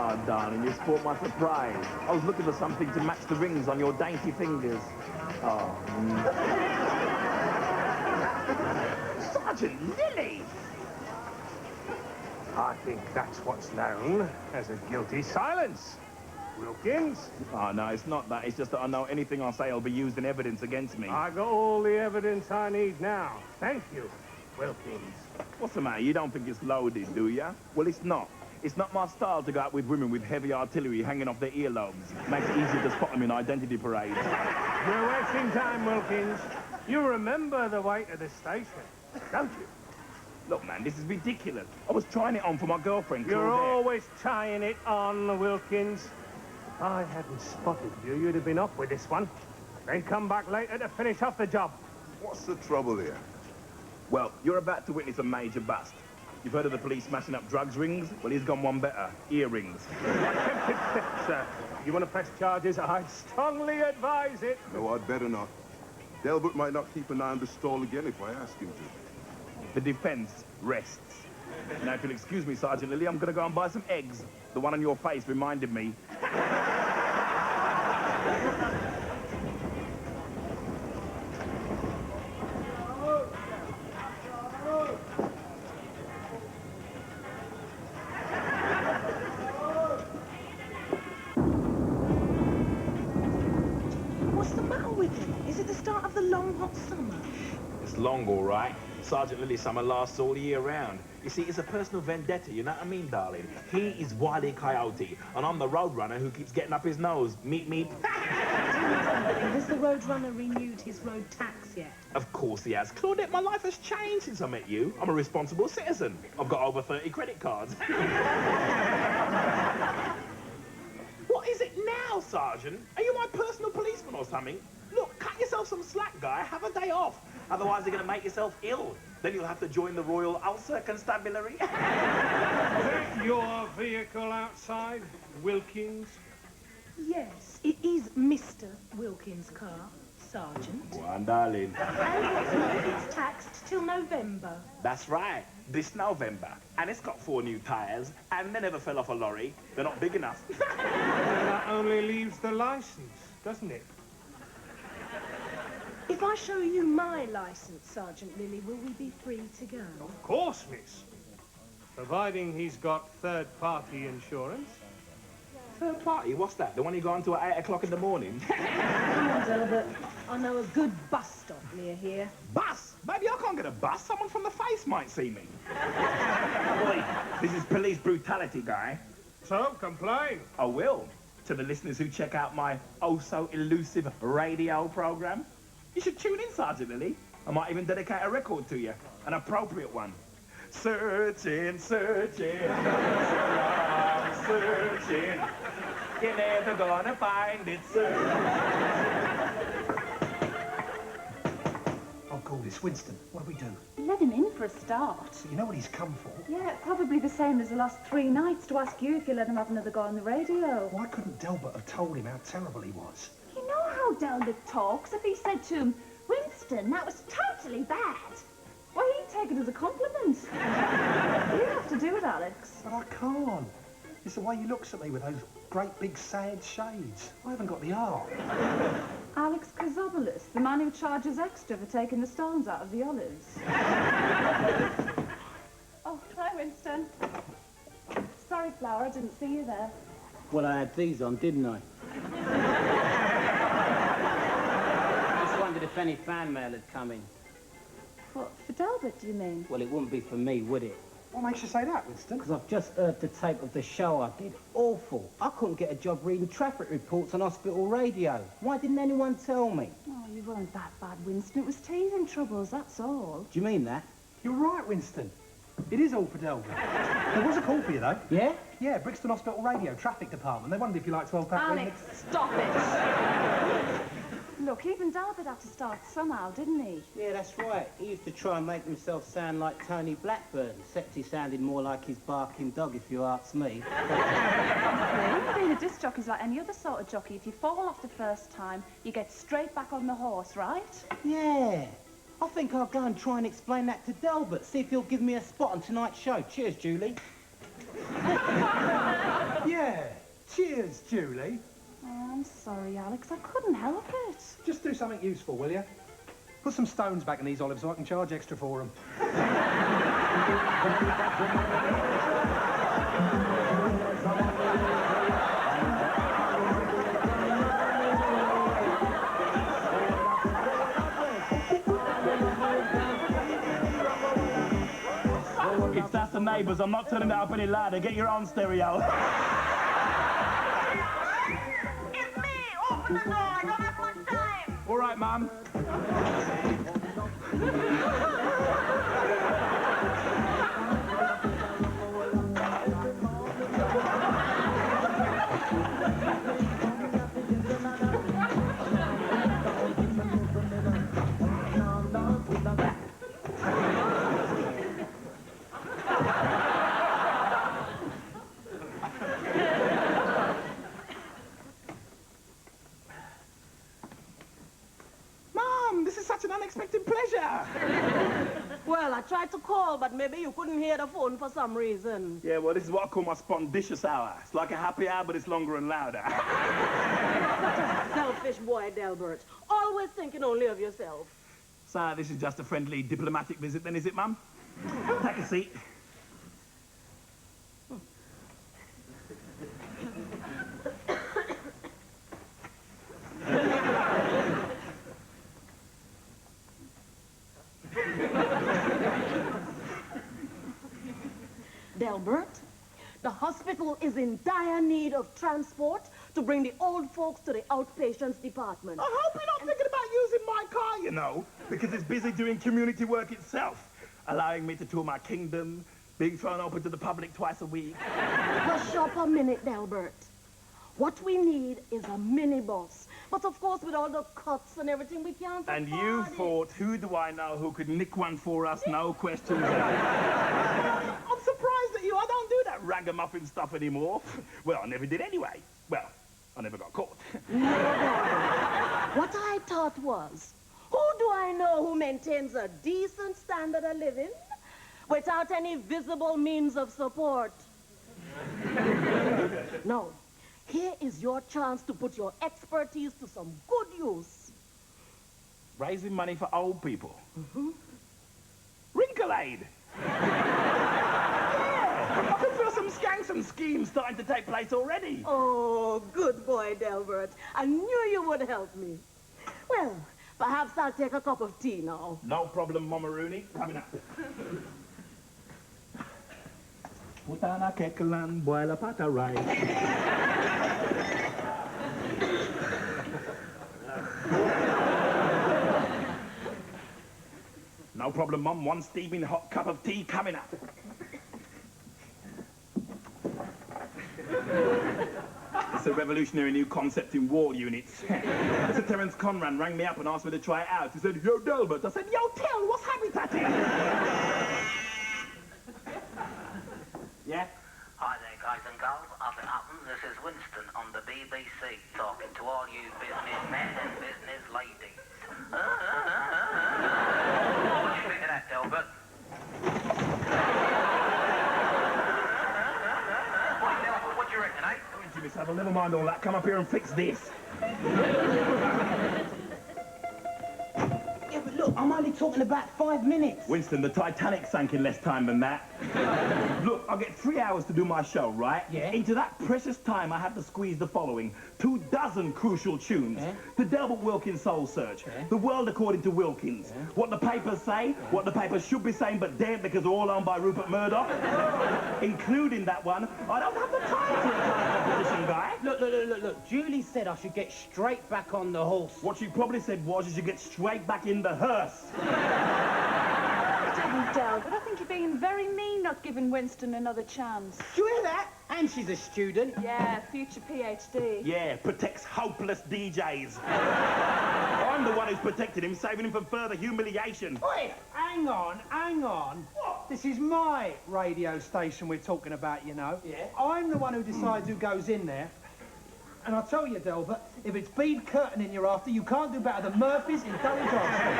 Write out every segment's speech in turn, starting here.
Oh, darling, you spoiled my surprise. I was looking for something to match the rings on your dainty fingers. Oh. Sergeant Lily! I think that's what's known as a guilty silence. Wilkins? Oh, no, it's not that. It's just that I know anything I say will be used in evidence against me. I got all the evidence I need now. Thank you, Wilkins. What's the matter? You don't think it's loaded, do ya? Well, it's not. It's not my style to go out with women with heavy artillery hanging off their earlobes. Makes it easier to spot them in identity parades. You're wasting time, Wilkins. You remember the way to the station, don't you? Look, man, this is ridiculous. I was trying it on for my girlfriend, Claudette. You're always trying it on, Wilkins. If I hadn't spotted you, you'd have been up with this one. Then come back later to finish off the job. What's the trouble here? Well, you're about to witness a major bust. You've heard of the police smashing up drugs rings? Well, he's gone one better. Earrings. Attempted theft, sir. You want to press charges? I'd strongly advise it. No, I'd better not. Delbert might not keep an eye on the stall again if I ask him to. The defense rests. Now, if you'll excuse me, Sergeant Lily, I'm going to go and buy some eggs. The one on your face reminded me. What's the matter with him? Is it the start of the long, hot summer? It's long, all right. Sergeant Lily summer lasts all year round. You see, it's a personal vendetta, you know what I mean, darling? He is Wile E. Coyote, and I'm the roadrunner who keeps getting up his nose. Meet me. Has the roadrunner renewed his road tax yet? Of course he has. Claudette, my life has changed since I met you. I'm a responsible citizen. I've got over 30 credit cards. What is it now, Sergeant? Are you my personal policeman or something? Look, cut yourself some slack, guy. Have a day off. Otherwise, you're going to make yourself ill. Then you'll have to join the Royal Ulcer Constabulary. Is that your vehicle outside, Wilkins? Yes, it is Mr. Wilkins' car, Sergeant. One, darling. And what's more, it's taxed till November. That's right. This November. And it's got 4 new tyres, and they never fell off a lorry. They're not big enough. That only leaves the license, doesn't it? If I show you my licence, Sergeant Lily, will we be free to go? Of course, miss. Providing he's got third-party insurance. Third party? What's that? The one you go on to at 8 o'clock in the morning? Come on, Delbert. I know a good bus stop near here. Bus? Baby, I can't get a bus. Someone from the face might see me. Boy, this is police brutality, guy. So, complain. I will. To the listeners who check out my oh-so-elusive radio programme. You should tune in, Sergeant Lily. I might even dedicate a record to you. An appropriate one. Searching, searching, I'm searching. You're never gonna find it, sir. I'll call this Winston. What do we do? Let him in for a start. You know what he's come for? Yeah, probably the same as the last 3 nights to ask you if you let him have another go on the radio. Why couldn't Delbert have told him how terrible he was? You know how Delbert talks. If he said to him, Winston, that was totally bad. Well, he'd take it as a compliment. You have to do it, Alex. But I can't. It's the way he looks at me with those great big sad shades. I haven't got the art. Alex Chrysopoulos, the man who charges extra for taking the stones out of the olives. Oh, hi, Winston. Sorry, Flower, I didn't see you there. Well, I had these on, didn't I? Just wondered if any fan mail had come in. What, for Delbert, do you mean? Well, it wouldn't be for me, would it? What makes you say that, Winston? Because I've just heard the tape of the show I did. Awful. I couldn't get a job reading traffic reports on hospital radio. Why didn't anyone tell me? Oh, you weren't that bad, Winston. It was teething troubles, that's all. Do you mean that? You're right, Winston. It is all for Delbert. There was a call for you, though. Yeah? Yeah, Brixton Hospital Radio, traffic department. They wondered if you like 12-pack... Alex, stop it! Look, even Delbert had to start somehow, didn't he? Yeah, that's right. He used to try and make himself sound like Tony Blackburn, except he sounded more like his barking dog, if you ask me. Being a disc jockey's like any other sort of jockey. If you fall off the first time, you get straight back on the horse, right? Yeah. I think I'll go and try and explain that to Delbert, see if he'll give me a spot on tonight's show. Cheers, Julie. Yeah. Cheers, Julie. Oh, I'm sorry, Alex. I couldn't help it. Just do something useful, will you? Put some stones back in these olives so I can charge extra for them. If that's the neighbours, I'm not turning that up any louder. Get your own stereo. It's me! Open the door! I don't have much time! All right, Mum. Mum, this is such an unexpected pleasure. Well, I tried to call, but maybe you couldn't hear the phone for some reason. Yeah, well, this is what I call my spondicious hour. It's like a happy hour, but it's longer and louder. Selfish boy, Delbert. Always thinking only of yourself. So, this is just a friendly diplomatic visit then, is it, Mum? Take a seat. Delbert, the hospital is in dire need of transport to bring the old folks to the outpatients department. I hope you're not thinking about using my car, you know, because it's busy doing community work itself, allowing me to tour my kingdom, being thrown open to the public twice a week. Hush up a minute, Delbert. What we need is a minibus. But of course, with all the cuts and everything, we can't And afford you it. thought, who do I know who could nick one for us, no questions asked? I'm surprised at you. I don't do that ragamuffin stuff anymore. Well, I never did anyway. Well, I never got caught. What I thought was, who do I know who maintains a decent standard of living without any visible means of support? No. Here is your chance to put your expertise to some good use. Raising money for old people. Wrinkle aid. Yeah, I can feel some skanks and schemes starting to take place already. Oh, good boy, Delbert. I knew you would help me. Well, perhaps I'll take a cup of tea now. No problem, Mama Rooney. Coming up. Put on a kettle and boil a pot of rice. No problem, Mum. One steaming hot cup of tea coming up. It's a revolutionary new concept in war units. Sir Terence Conran rang me up and asked me to try it out. He said, "Yo, Delbert." I said, "Yo, Tel, what's habitatting?" Yeah? Hi there, guys and girls. As it happens, this is Winston on the BBC, talking to all you businessmen and business ladies. What do you think of that, Delbert? What do you reckon, eh? Jimmy Savile, never mind all that. Come up here and fix this. Yeah, but look, I'm only talking about 5 minutes. Winston, the Titanic sank in less time than that. Look, I'll get 3 hours to do my show, right? Yeah. Into that precious time, I have to squeeze the following: 24 crucial tunes. Yeah. The Delbert Wilkins Soul Search. Yeah. The World According to Wilkins. Yeah. What the papers say, what the papers should be saying, but daren't because they're all owned by Rupert Murdoch. Including that one, I don't have the time for a competition, guy. Look. Julie said I should get straight back on the horse. What she probably said was you should get straight back in the hearse. Delbert, I think you're being very mean not giving Winston another chance. Do you hear that? And she's a student. Yeah, future PhD. Yeah, protects hopeless DJs. I'm the one who's protected him, saving him from further humiliation. Oi, hang on. What? This is my radio station we're talking about, you know. Yeah. I'm the one who decides who goes in there. And I tell you, Delbert, if it's bead curtaining you're after, you can't do better than Murphy's in Dulwich Hospital.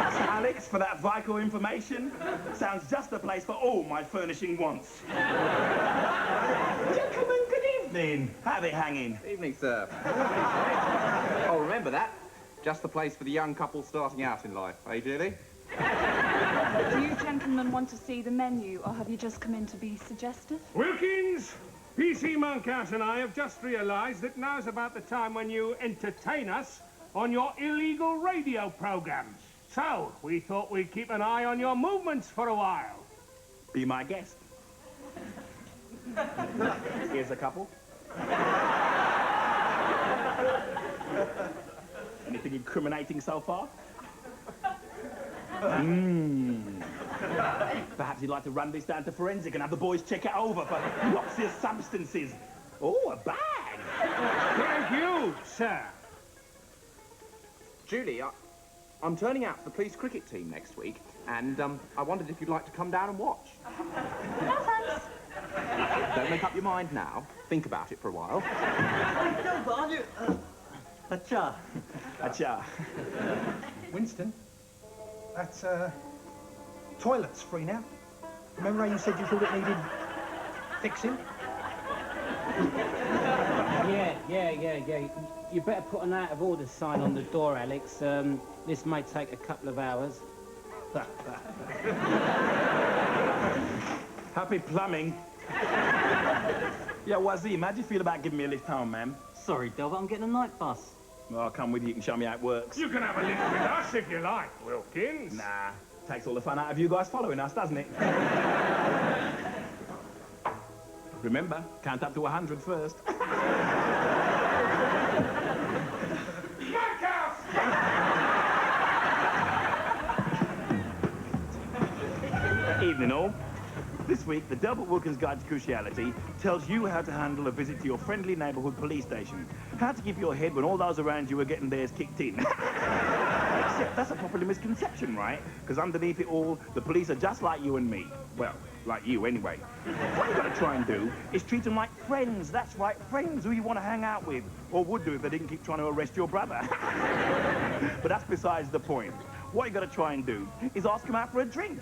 Thanks, Alex. Thanks for that vital information. Sounds just the place for all my furnishing wants. Gentlemen, good evening. How they hanging? Evening, sir. Oh, remember that. Just the place for the young couple starting out in life, eh, dearie? Do you gentlemen want to see the menu, or have you just come in to be suggestive? Wilkins, PC Monkhouse and I have just realised that now's about the time when you entertain us on your illegal radio programmes. So, we thought we'd keep an eye on your movements for a while. Be my guest. Here's a couple. Anything incriminating so far? Perhaps you'd like to run this down to forensic and have the boys check it over for noxious substances. Oh, a bag! Thank you, sir. Julie, I'm turning out for the police cricket team next week, and I wondered if you'd like to come down and watch. No, thanks. Don't make up your mind now. Think about it for a while. Acha. Acha. Winston, that toilet's free now. Remember how you said you thought it needed fixing? Yeah. You better put an out of order sign on the door, Alex. This may take a couple of hours. Happy plumbing. Yeah, Wazim, how do you feel about giving me a lift home, ma'am? Sorry, Delbert, I'm getting a night bus. Well, I'll come with you. You can show me how it works. You can have a lift with us if you like, Wilkins. Nah, takes all the fun out of you guys following us, doesn't it? Remember, count up to 100 first. Evening all. This week, the Delbert Wilkins Guide to Cruciality tells you how to handle a visit to your friendly neighbourhood police station. How to keep your head when all those around you are getting theirs kicked in. Except that's a popular misconception, right? Because underneath it all, the police are just like you and me. Well, like you anyway. What you got to try and do is treat them like friends. That's right, friends who you want to hang out with. Or would do if they didn't keep trying to arrest your brother. But that's besides the point. What you got to try and do is ask them out for a drink.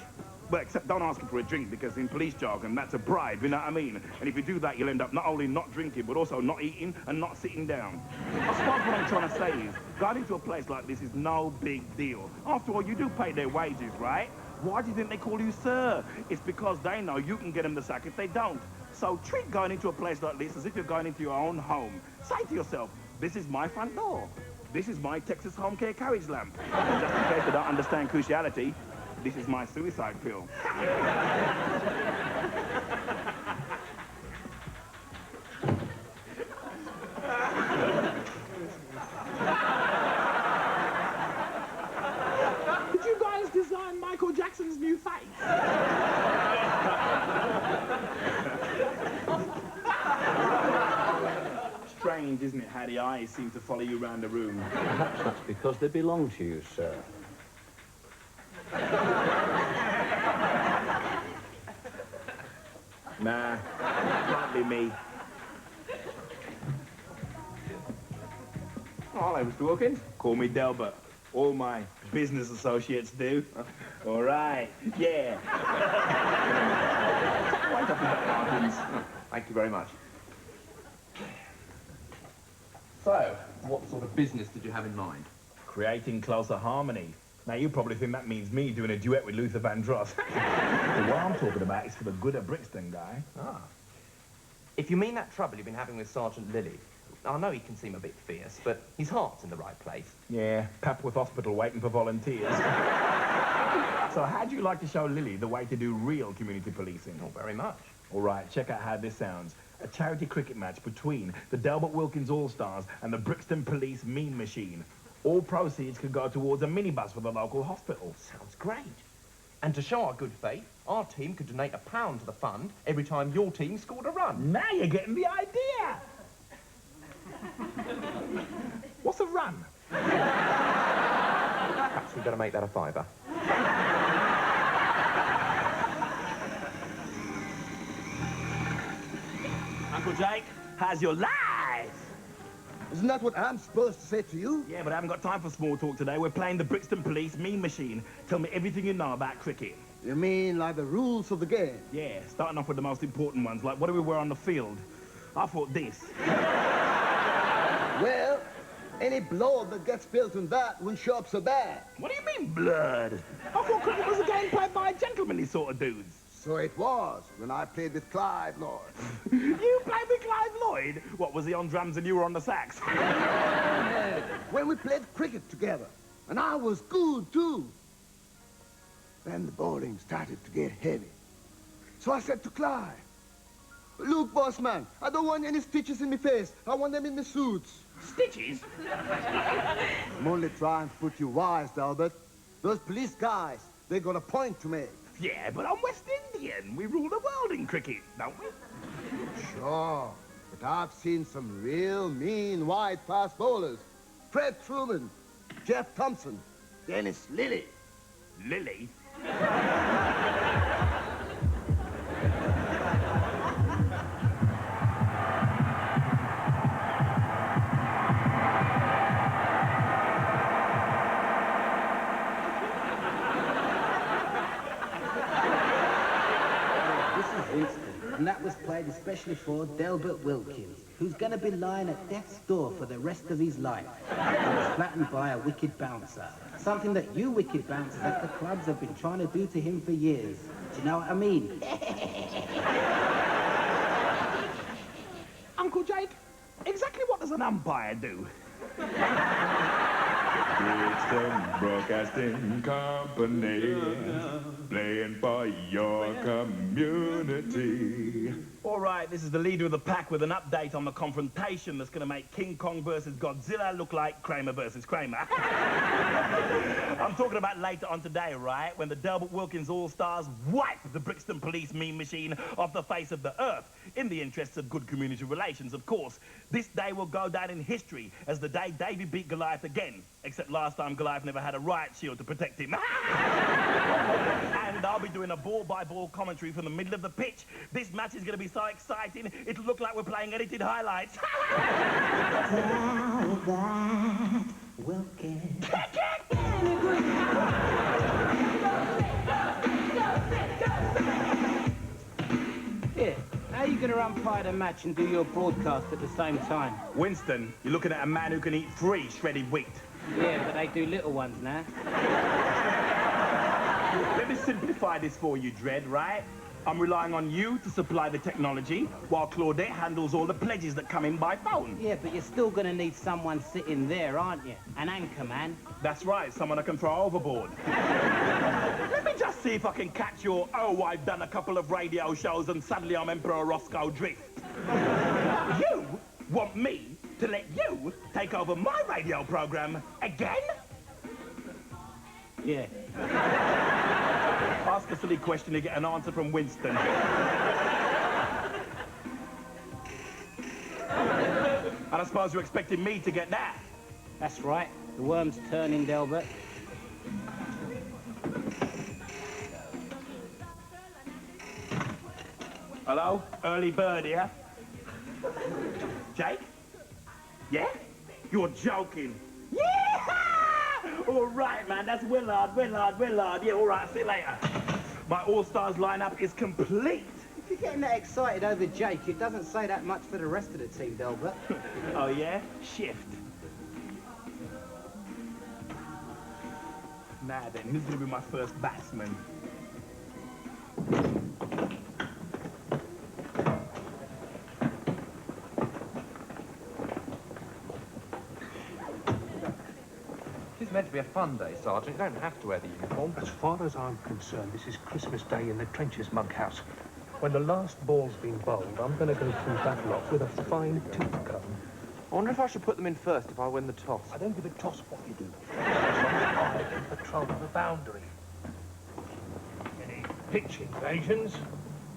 Well, except don't ask him for a drink, because in police jargon, that's a bribe, you know what I mean? And if you do that, you'll end up not only not drinking, but also not eating and not sitting down. I suppose what I'm trying to say is, going into a place like this is no big deal. After all, you do pay their wages, right? Why do you think they call you sir? It's because they know you can get them the sack if they don't. So treat going into a place like this as if you're going into your own home. Say to yourself, this is my front door. This is my Texas home care carriage lamp. Just in case they don't understand cruciality, this is my suicide pill. Did you guys design Michael Jackson's new face? Strange, isn't it, how the eyes seem to follow you around the room? That's because they belong to you, sir. Nah, can't be me. Oh, hello, Mr. Wilkins. Call me Delbert. All my business associates do. All right, yeah. Wait up, Mr. Wilkins. Thank you very much. So, what sort of business did you have in mind? Creating closer harmony. Now, you probably think that means me doing a duet with Luther Vandross. But what I'm talking about is for the good of Brixton, guy. Ah. If you mean that trouble you've been having with Sergeant Lilly, I know he can seem a bit fierce, but his heart's in the right place. Yeah, Papworth Hospital waiting for volunteers. So how'd you like to show Lily the way to do real community policing? Not very much. All right, check out how this sounds. A charity cricket match between the Delbert Wilkins All-Stars and the Brixton Police Mean Machine. All proceeds could go towards a minibus for the local hospital. Sounds great. And to show our good faith, our team could donate £1 to the fund every time your team scored a run. Now you're getting the idea. What's a run? Perhaps we'd better make that a £5. Uncle Jake, how's your life? Isn't that what I'm supposed to say to you? Yeah, but I haven't got time for small talk today. We're playing the Brixton Police Mean Machine. Tell me everything you know about cricket. You mean like the rules of the game? Yeah, starting off with the most important ones, like what do we wear on the field? I thought this. Well, any blood that gets spilled on that wouldn't show up so bad. What do you mean, blood? I thought cricket was a game played by gentlemanly sort of dudes. So it was when I played with Clive Lloyd. You played with Clive Lloyd? What, was he on drums and you were on the sax? When we played cricket together, and I was good too. Then the bowling started to get heavy. So I said to Clive, look, boss man, I don't want any stitches in my face. I want them in my suits. Stitches? I'm only trying to put you wise, Albert. Those police guys, they got a point to make. Yeah, but I'm West Indian. We rule the world in cricket, don't we? Sure, but I've seen some real mean wide fast bowlers. Fred Truman, Jeff Thompson, Dennis Lilly. Lily? And that was played especially for Delbert Wilkins, who's going to be lying at death's door for the rest of his life. He was flattened by a wicked bouncer. Something that you wicked bouncers at the clubs have been trying to do to him for years. Do you know what I mean? Uncle Jake, exactly what does an umpire do? Brixton Broadcasting Company, playing for your community. All right, this is the leader of the pack with an update on the confrontation that's going to make King Kong versus Godzilla look like Kramer versus Kramer. I'm talking about later on today, right, when the Delbert Wilkins All-Stars wipe the Brixton Police Mean Machine off the face of the earth, in the interests of good community relations, of course. This day will go down in history as the day Davy beat Goliath again, except last time Goliath never had a riot shield to protect him. And I'll be doing a ball-by-ball commentary from the middle of the pitch. This match is going to be so exciting, it'll look like we're playing edited highlights. Delbert Wilkins. Yeah, how are you going to umpire the match and do your broadcast at the same time? Winston, you're looking at a man who can eat 3 shredded wheat. Yeah, but they do little ones now. Let me simplify this for you, Dredd, right? I'm relying on you to supply the technology, while Claudette handles all the pledges that come in by phone. Yeah, but you're still going to need someone sitting there, aren't you? An anchor man. That's right, someone I can throw overboard. Let me just see if I can catch your, oh, I've done a couple of radio shows and suddenly I'm Emperor Roscoe drift. You want me to let you take over my radio program again? Yeah. Ask a silly question to get an answer from Winston. And I suppose you're expecting me to get that. That's right. The worm's turning, Delbert. Hello? Early bird here. Jake? Yeah? You're joking. Yeah! All right, man. That's Willard. Yeah, all right. See you later. My All-Stars lineup is complete. If you're getting that excited over Jake, it doesn't say that much for the rest of the team, Delbert. Oh, yeah? Shift. Now then, who's going to be my first batsman? It's meant to be a fun day, Sergeant. You don't have to wear the uniform. As far as I'm concerned, this is Christmas Day in the trenches, Monkhouse. When the last ball's been bowled, I'm going to go through that lot with a fine tooth comb. I wonder if I should put them in first if I win the toss. I don't give a toss what you do. I can patrol the boundary. Any pitch invasions,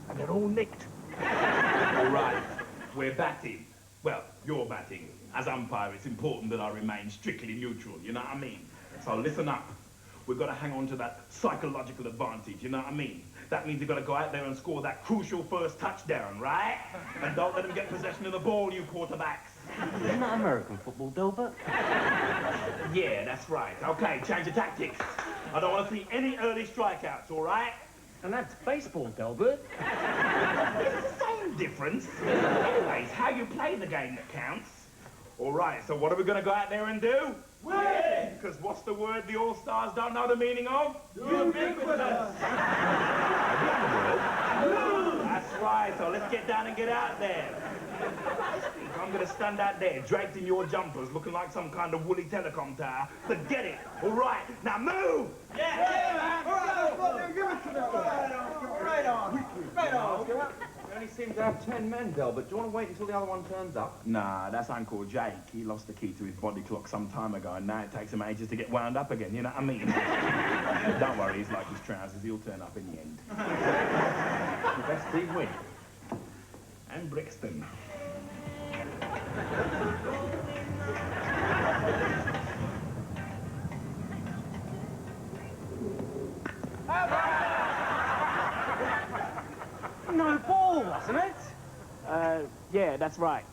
and they're all nicked. All right, we're batting. Well, you're batting. As umpire, it's important that I remain strictly neutral, you know what I mean? So listen up. We've got to hang on to that psychological advantage, you know what I mean? That means you've got to go out there and score that crucial first touchdown, right? And don't let them get possession of the ball, you quarterbacks. Isn't that American football, Delbert? Yeah, that's right. Okay, change of tactics. I don't want to see any early strikeouts, all right? And that's baseball, Delbert. It's the same difference. Anyways, how you play the game that counts. All right, so what are we going to go out there and do? Win! Because what's the word the All-Stars don't know the meaning of? Ubiquitous! That's right, so let's get down and get out there. I'm going to stand out there, draped in your jumpers, looking like some kind of woolly telecom tower. Forget it. All right, now move! Yeah, man! All right, give it to them. Right on. We only seem to have 10 men, Delbert. Do you want to wait until the other one turns up? Nah, that's Uncle Jake. He lost the key to his body clock some time ago, and now it takes him ages to get wound up again, you know what I mean? Don't worry, he's like his trousers. He'll turn up in the end. The best team win. And Brixton. No ball, wasn't it? Yeah, that's right.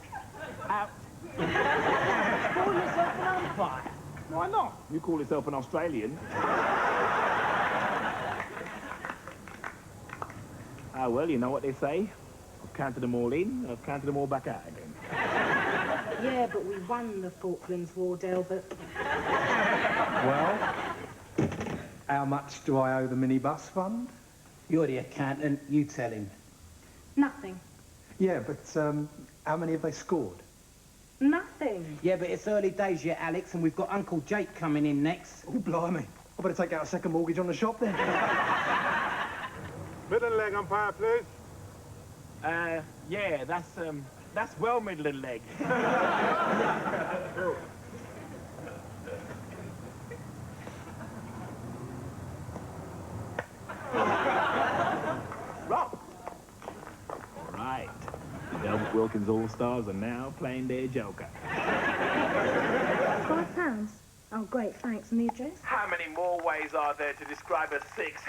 Out. Call yourself an umpire. Why not? You call yourself an Australian. Ah, well, you know what they say. I've counted them all in, I've counted them all back out again. Yeah, but we won the Falklands War, Delbert. Well, how much do I owe the minibus fund? You're the accountant, you tell him. Nothing. Yeah, but how many have they scored? Nothing. Yeah, but it's early days yet, Alex, and we've got Uncle Jake coming in next. Oh, blimey. I better take out a second mortgage on the shop then. Middle leg umpire, please. Yeah, that's well middling leg. Rock. All right. The Delbert Wilkins All-Stars are now playing their joker. £5? Oh, great, thanks. And the address? How many more ways are there to describe a 6?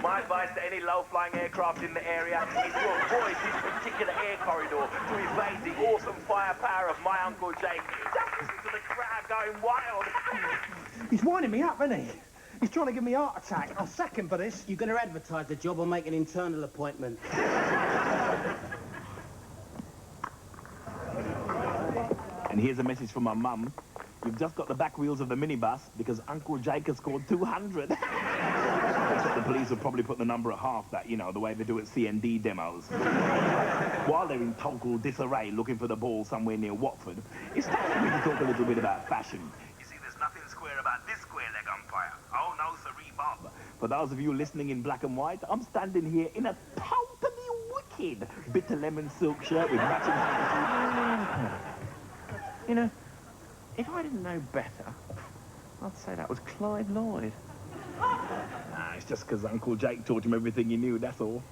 My advice to any low-flying aircraft in the area is to avoid this particular air corridor to evade the awesome firepower of my Uncle Jake. Just listen to the crowd going wild. He's winding me up, isn't he? He's trying to give me a heart attack. I'll sack him for this. You going to advertise the job or make an internal appointment? And here's a message from my mum. You've just got the back wheels of the minibus because Uncle Jake has scored 200. Except the police would probably put the number at half that, you know, the way they do at CND demos. While they're in total disarray looking for the ball somewhere near Watford, it's time for me to talk a little bit about fashion. You see, there's nothing square about this square leg umpire. Oh, no, sirree, Bob. For those of you listening in black and white, I'm standing here in a totally wicked bitter lemon silk shirt with matching... You know, if I didn't know better, I'd say that was Clyde Lloyd. Nah, it's just because Uncle Jake taught him everything he knew, that's all.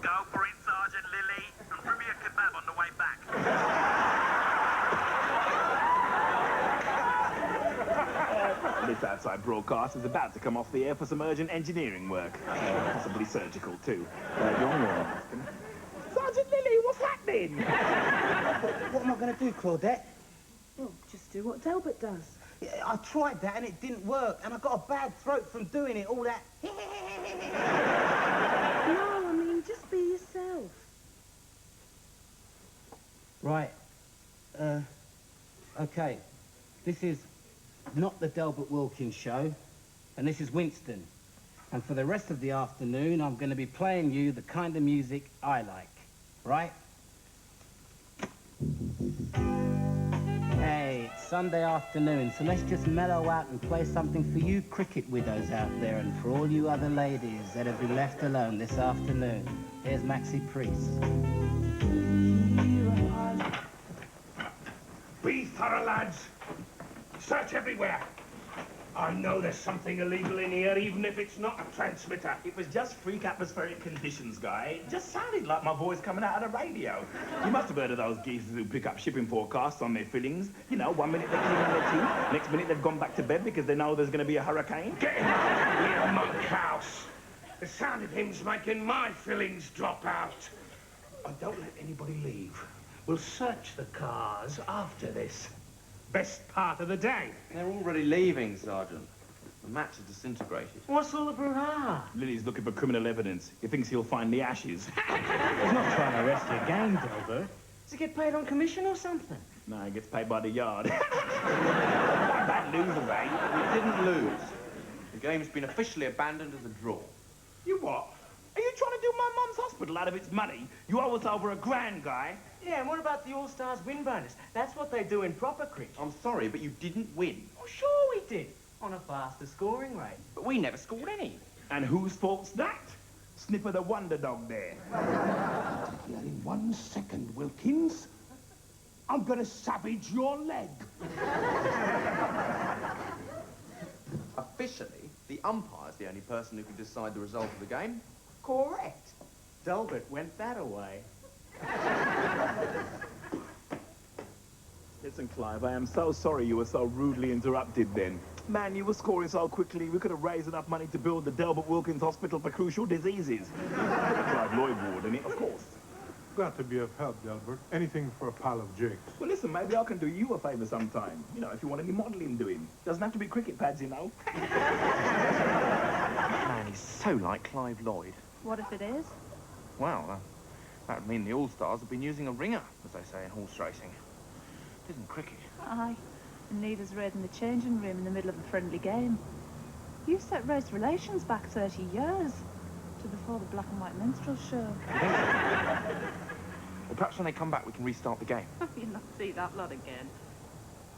Go for it, Sergeant Lilly, and bring me a kebab on the way back. This outside broadcast is about to come off the air for some urgent engineering work. Possibly surgical, too. Sergeant Lilly, what's happening? What am I going to do, Claudette? Well, just do what Delbert does. Yeah, I tried that and it didn't work, and I got a bad throat from doing it, all that. No, I mean, just be yourself. Right. Okay. This is not the Delbert Wilkins show, and this is Winston. And for the rest of the afternoon, I'm going to be playing you the kind of music I like. Right? Hey, it's Sunday afternoon, so let's just mellow out and play something for you cricket widows out there and for all you other ladies that have been left alone this afternoon. Here's Maxie Priest. Be thorough, lads. Search everywhere. I know there's something illegal in here, even if it's not a transmitter. It was just freak atmospheric conditions, guy. It just sounded like my voice coming out of the radio. You must have heard of those geezers who pick up shipping forecasts on their fillings. You know, 1 minute they're cleaning their teeth, next minute they've gone back to bed because they know there's going to be a hurricane. Get him out of here, monkhouse. The sound of him's making my fillings drop out. And don't let anybody leave. We'll search the cars after this. Best part of the day. They're already leaving, Sergeant. The match is disintegrated. What's all the brouhaha? Lily's looking for criminal evidence. He thinks he'll find the ashes. He's not trying to arrest you again, Delbert. Does he get paid on commission or something? No, he gets paid by the yard. Bad loser, eh? We didn't lose. The game's been officially abandoned as a draw. You what? Are you trying to do my mum's hospital out of its money? You owe us over $1,000, guy. Yeah, and what about the All-Stars win bonus? That's what they do in proper cricket. I'm sorry, but you didn't win. Oh, sure we did. On a faster scoring rate. But we never scored any. And whose fault's that? Snipper the wonder dog there. Here in 1 second, Wilkins. I'm gonna savage your leg. Officially, the umpire's the only person who can decide the result of the game. Correct. Delbert went that away. Listen, Clive, I am so sorry you were so rudely interrupted then. Man, you were scoring so quickly, we could have raised enough money to build the Delbert Wilkins Hospital for Crucial Diseases. Clive Lloyd ward in it, of course. Got to be of help, Delbert. Anything for a pal of Jake's. Well, listen, maybe I can do you a favour sometime. You know, if you want any modelling doing. Doesn't have to be cricket pads, you know. Man, he's so like Clive Lloyd. What if it is? Well, that would mean the All-Stars have been using a ringer, as they say in horse racing. It isn't cricket. Aye. And neither's raiding the changing room in the middle of a friendly game. You set race relations back 30 years. To before the black and white minstrel show. Well, perhaps when they come back, we can restart the game. You'll not see that lot again.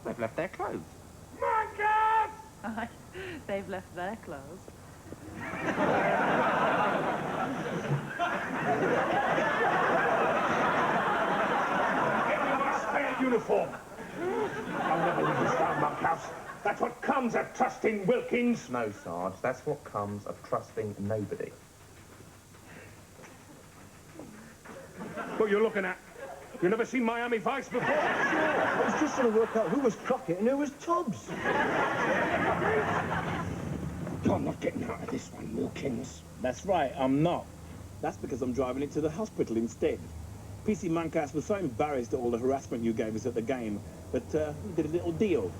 They've left their clothes. Marcus! Aye. They've left their clothes. Everyone stay in uniform. I'll never leave this town, monkhouse. That's what comes of trusting Wilkins. No, Sarge, that's what comes of trusting nobody. What you're looking at? You never seen Miami Vice before? I was just trying to work out who was Crockett and who was Tubbs. You're not getting out of this one, Wilkins. That's right, I'm not. That's because I'm driving it to the hospital instead. PC Monkhouse was so embarrassed at all the harassment you gave us at the game that we did a little deal.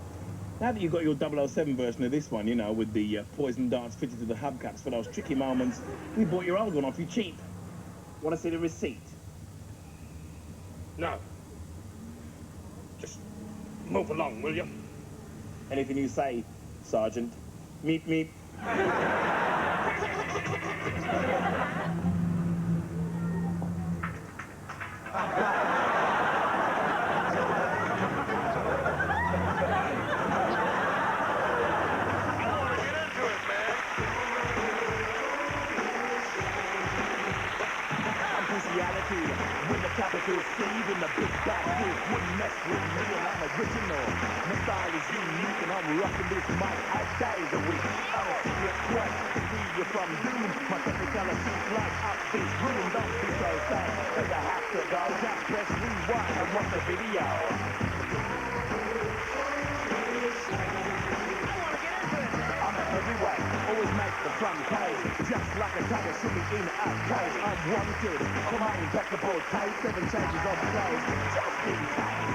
Now that you've got your 007 version of this one, you know, with the poison darts fitted to the hubcaps for those tricky moments, we bought your old one off you cheap. Want to see the receipt? No. Just move along, will you? Anything you say, Sergeant. Meep, meep. With the capital C, in the big bad wolf wouldn't mess with me, and I'm original. My style is unique, and I'm rocking this mic 8 days a week. I'm a secret quest to free you from doom. My technicality lights up this room. Don't be so sad, so you have to go. Just press rewind and watch the video. Everywhere, always make the front page. Just like a tiger should be in a cage. I'm wanted for my impeccable taste. 7 changes of clothes, just in case.